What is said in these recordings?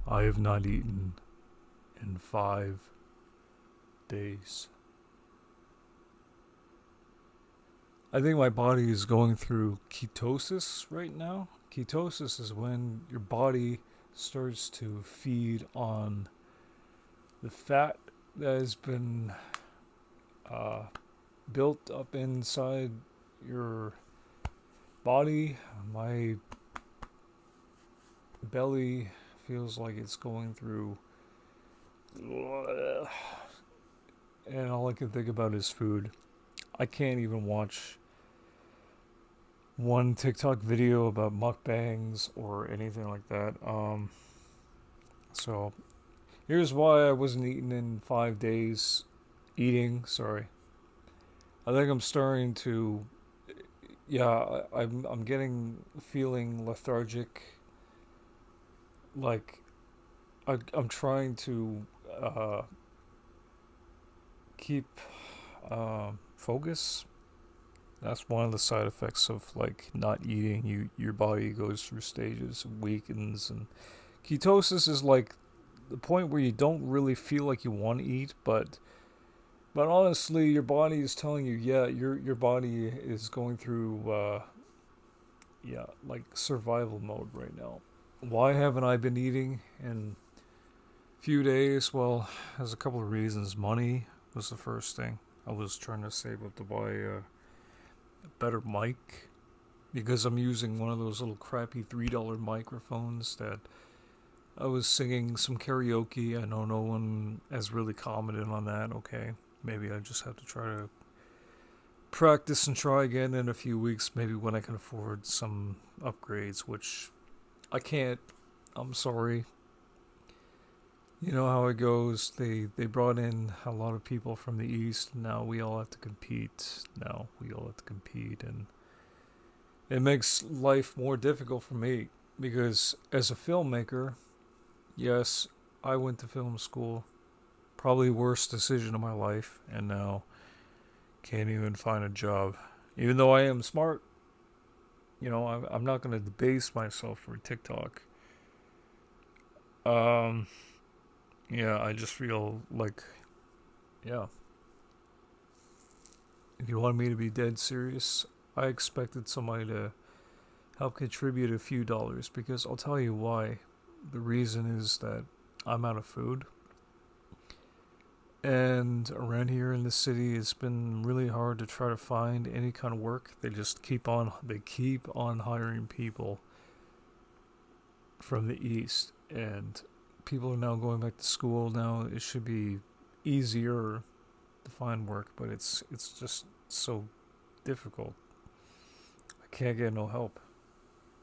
I have not eaten in 5 days. I think my body is going through ketosis right now. Ketosis is when your body starts to feed on the fat that has been uh, built up inside your body. My belly feels like it's going through, and all I can think about is food. I can't even watch one TikTok video about mukbangs or anything like that. So here's why I wasn't eating in 5 days. Sorry. I think I'm starting to. Yeah, I'm getting feeling lethargic. Like I'm trying to uh, keep focus. That's one of the side effects of like not eating. Your body goes through stages, weakens, and ketosis is like the point where you don't really feel like you want to eat, but honestly, your body is telling you, yeah, your body is going through like survival mode right now. Why haven't I been eating in a few days? Well, there's a couple of reasons. Money was the first thing. I was trying to save up to buy a better mic because I'm using one of those little crappy $3 microphones that I was singing some karaoke. I know no one has really commented on that. Okay, maybe I just have to try to practice and try again in a few weeks, maybe when I can afford some upgrades, which I can't. I'm sorry. You know how it goes. They brought in a lot of people from the east. Now we all have to compete. And it makes life more difficult for me because as a filmmaker, yes, I went to film school. Probably worst decision of my life, and now can't even find a job. Even though I am smart, I'm not going to debase myself for TikTok. Um, yeah, I just feel like, yeah, if you want me to be dead serious, I expected somebody to help contribute a few dollars because I'll tell you why. The reason is that I'm out of food. And around here in the city, it's been really hard to try to find any kind of work. They keep on hiring people from the east, and people are now going back to school. Now it should be easier to find work, but it's just so difficult. I can't get no help.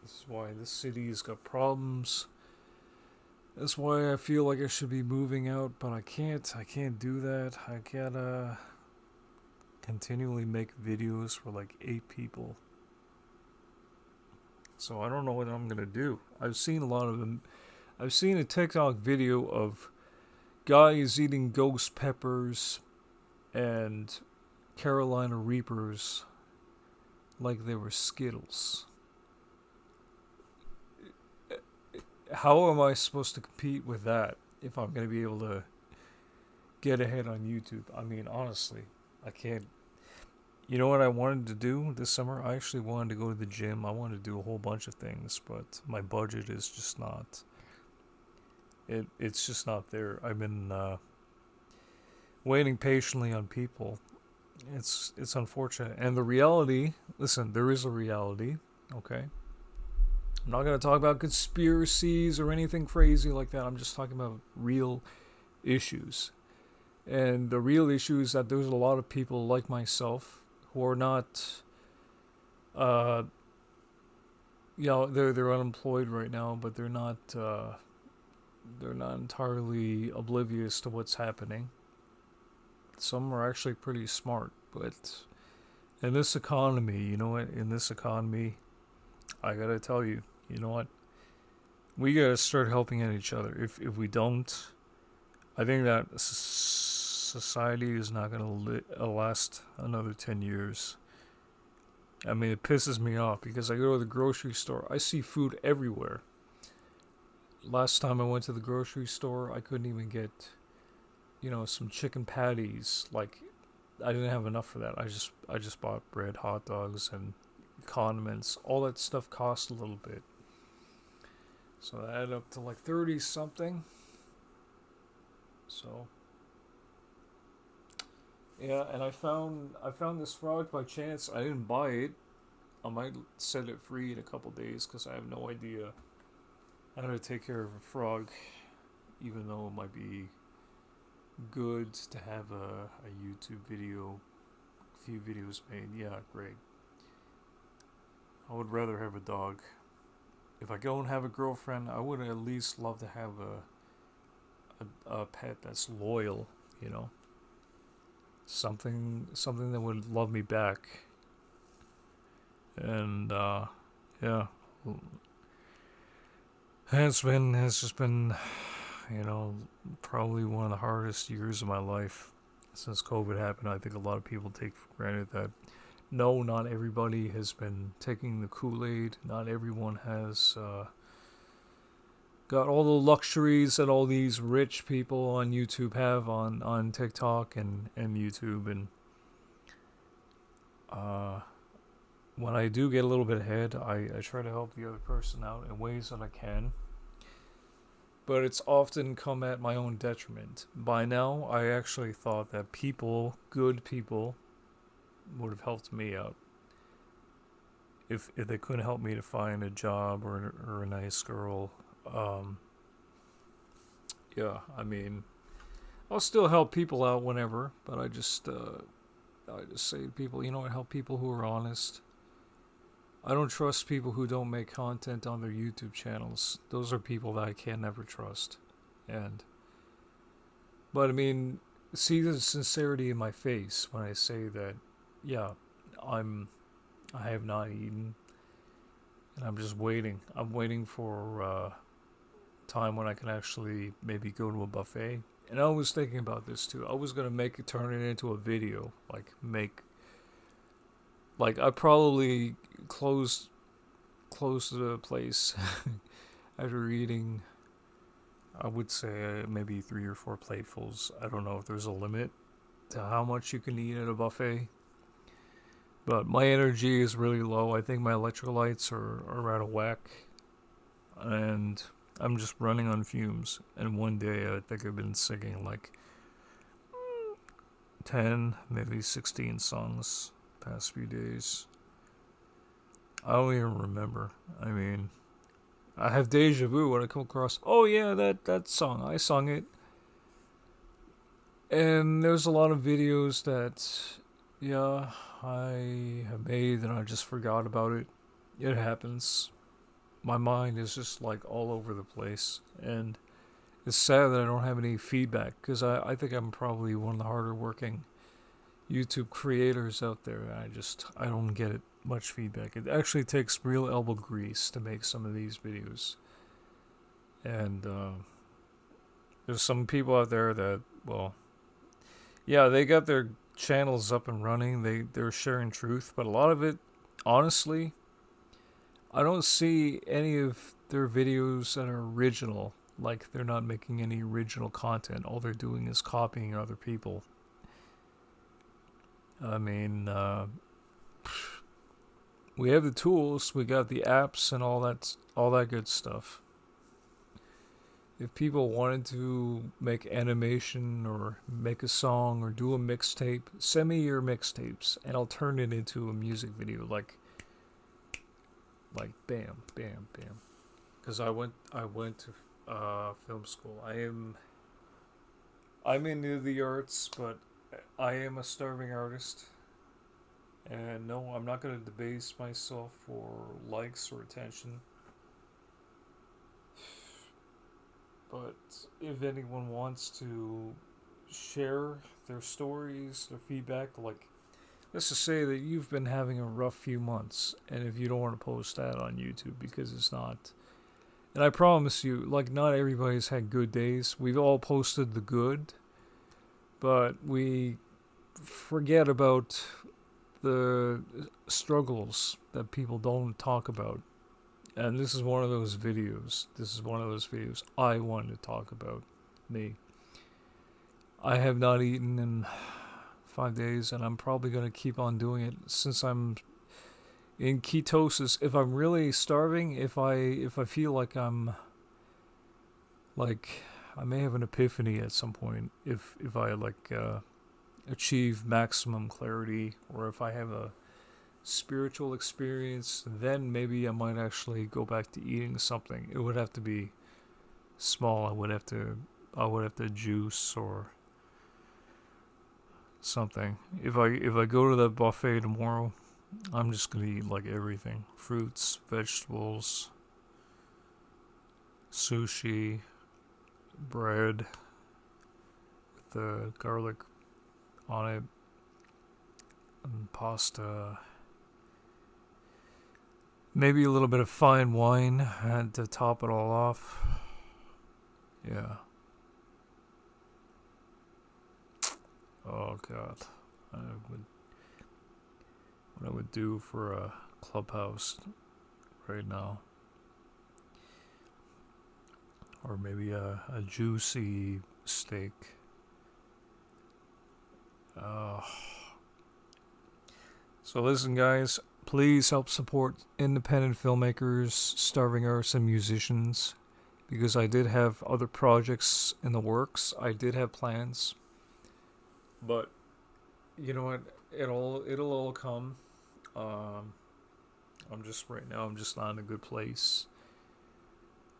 This is why this city's got problems. That's why I feel like I should be moving out, but I can't. I can't do that. I gotta continually make videos for like 8 people. So I don't know what I'm gonna do. I've seen a lot of them. I've seen a TikTok video of guys eating ghost peppers and Carolina Reapers like they were Skittles. How am I supposed to compete with that if I'm going to be able to get ahead on YouTube? I mean, honestly, I can't. You know what I wanted to do this summer? I actually wanted to go to the gym. I wanted to do a whole bunch of things, but my budget is just not. It's just not there. I've been waiting patiently on people. It's unfortunate, and the reality. Listen, there is a reality. Okay, I'm not going to talk about conspiracies or anything crazy like that. I'm just talking about real issues. And the real issue is that there's a lot of people like myself who are not, uh, they're unemployed right now, but they're not entirely oblivious to what's happening. Some are actually pretty smart, but in this economy, you know what? In this economy, I gotta tell you, you know what? We gotta start helping out each other. If we don't, I think that society is not gonna last another 10 years. I mean, it pisses me off because I go to the grocery store, I see food everywhere. last time I went to the grocery store, I couldn't even get, some chicken patties. Like, I didn't have enough for that. I just bought bread, hot dogs, and condiments. All that stuff cost a little bit. So that added up to like 30 something. So yeah, and I found this frog by chance. I didn't buy it. I might set it free in a couple days because I have no idea how to take care of a frog, even though it might be good to have a YouTube video, a few videos made. Yeah, great. I would rather have a dog. If I don't have a girlfriend, I would at least love to have a pet that's loyal, you know. Something that would love me back. And yeah. It's just been, probably one of the hardest years of my life since COVID happened. I think a lot of people take for granted that no, not everybody has been taking the Kool-Aid. Not everyone has got all the luxuries that all these rich people on YouTube have on TikTok and YouTube. And uh, when I do get a little bit ahead, I try to help the other person out in ways that I can. But it's often come at my own detriment. By now, I actually thought that good people, would have helped me out. If they couldn't help me to find a job or a nice girl, yeah, I mean, I'll still help people out whenever, but I just say to people, I help people who are honest. I don't trust people who don't make content on their YouTube channels. Those are people that I can never trust. But I mean, see the sincerity in my face when I say that, yeah, I have not eaten, and I'm just waiting. I'm waiting for time when I can actually maybe go to a buffet. And I was thinking about this too. I was gonna turn it into a video, I probably close the place after eating. I would say maybe 3 or 4 platefuls. I don't know if there's a limit to how much you can eat at a buffet. But my energy is really low. I think my electrolytes are out of whack. And I'm just running on fumes. And one day I think I've been singing like 10, maybe 16 songs past few days. I don't even remember. I mean, I have deja vu when I come across, oh yeah, that song. I sung it. And there's a lot of videos that, yeah, I have made and I just forgot about it. It happens. My mind is just like all over the place. And it's sad that I don't have any feedback because I think I'm probably one of the harder working YouTube creators out there. I don't get it much feedback. It actually takes real elbow grease to make some of these videos. And there's some people out there that, well, yeah, they got their channels up and running. They're sharing truth, but a lot of it, honestly, I don't see any of their videos that are original. Like, they're not making any original content. All they're doing is copying other people. I mean, we have the tools, we got the apps and all that good stuff. If people wanted to make animation or make a song or do a mixtape, send me your mixtapes and I'll turn it into a music video like bam, bam, bam. Because I went to film school. I'm into the arts, but I am a starving artist. And no, I'm not going to debase myself for likes or attention. But if anyone wants to share their stories, their feedback, like, let's just say that you've been having a rough few months, and if you don't want to post that on YouTube because it's not. And I promise you, like, not everybody's had good days. We've all posted the good, but we forget about the struggles that people don't talk about. And this is one of those videos. I wanted to talk about me. I have not eaten in 5 days, and I'm probably going to keep on doing it since I'm in ketosis. If I'm really starving, if I feel like I'm like I may have an epiphany at some point if I achieve maximum clarity, or if I have a spiritual experience, then maybe I might actually go back to eating something. It would have to be small. I would have to juice or something. If I go to that buffet tomorrow, I'm just gonna eat like everything: fruits, vegetables, sushi, bread with the garlic on it, and pasta. Maybe a little bit of fine wine to top it all off. Yeah. Oh God. What I would do for a clubhouse right now. Or maybe a juicy steak. So listen, guys, please help support independent filmmakers, starving artists, and musicians, because I did have other projects in the works. I did have plans, but you know what? It'll all come. I'm just not in a good place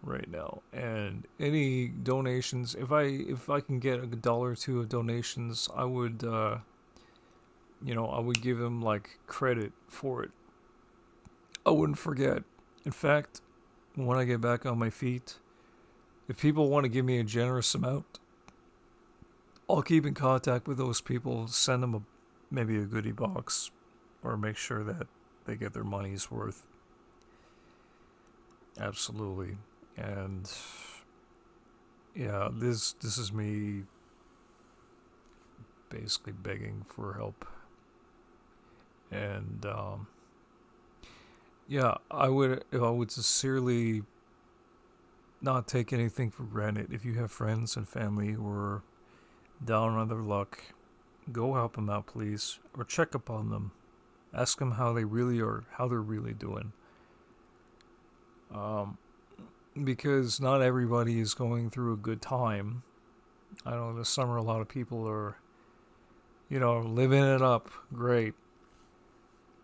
right now, and any donations, if I can get $1 or $2 of donations, I would I would give them like credit for it. I wouldn't forget. In fact, when I get back on my feet, if people want to give me a generous amount, I'll keep in contact with those people, send them maybe a goodie box, or make sure that they get their money's worth. Absolutely. And yeah, this is me basically begging for help. And yeah, I would sincerely not take anything for granted. If you have friends and family who are down on their luck, go help them out, please, or check up on them. Ask them how they really are, how they're really doing. Because not everybody is going through a good time. I know this summer a lot of people are, living it up. Great.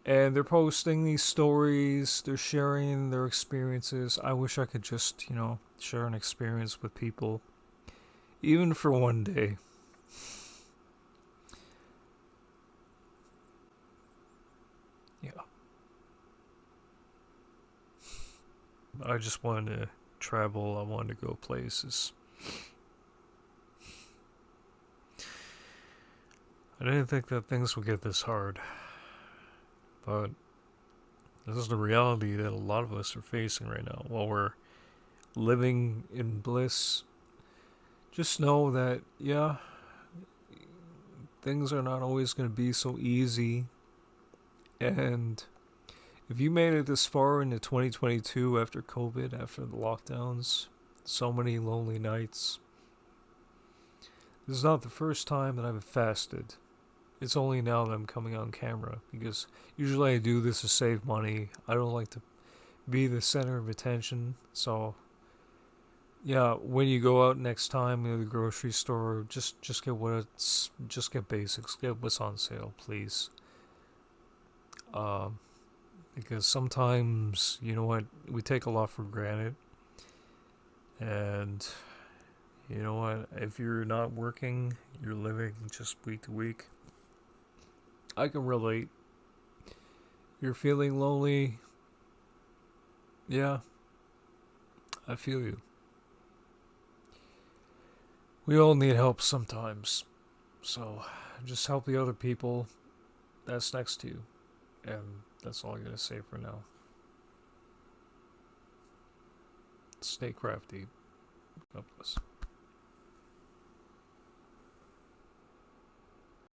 And they're posting these stories, they're sharing their experiences. I wish I could just, share an experience with people, even for one day. Yeah. I just wanted to travel, I wanted to go places. I didn't think that things would get this hard. But this is the reality that a lot of us are facing right now. While we're living in bliss, just know that, yeah, things are not always going to be so easy. And if you made it this far into 2022 after COVID, after the lockdowns, so many lonely nights, this is not the first time that I've fasted. It's only now that I'm coming on camera, because usually I do this to save money. I don't like to be the center of attention. So yeah, when you go out next time to the grocery store, just get basics, get what's on sale, please. Because sometimes, we take a lot for granted. And you know what, if you're not working, you're living just week to week, I can relate. You're feeling lonely. Yeah, I feel you. We all need help sometimes. So just help the other people that's next to you. And that's all I'm going to say for now. Stay crafty. God bless.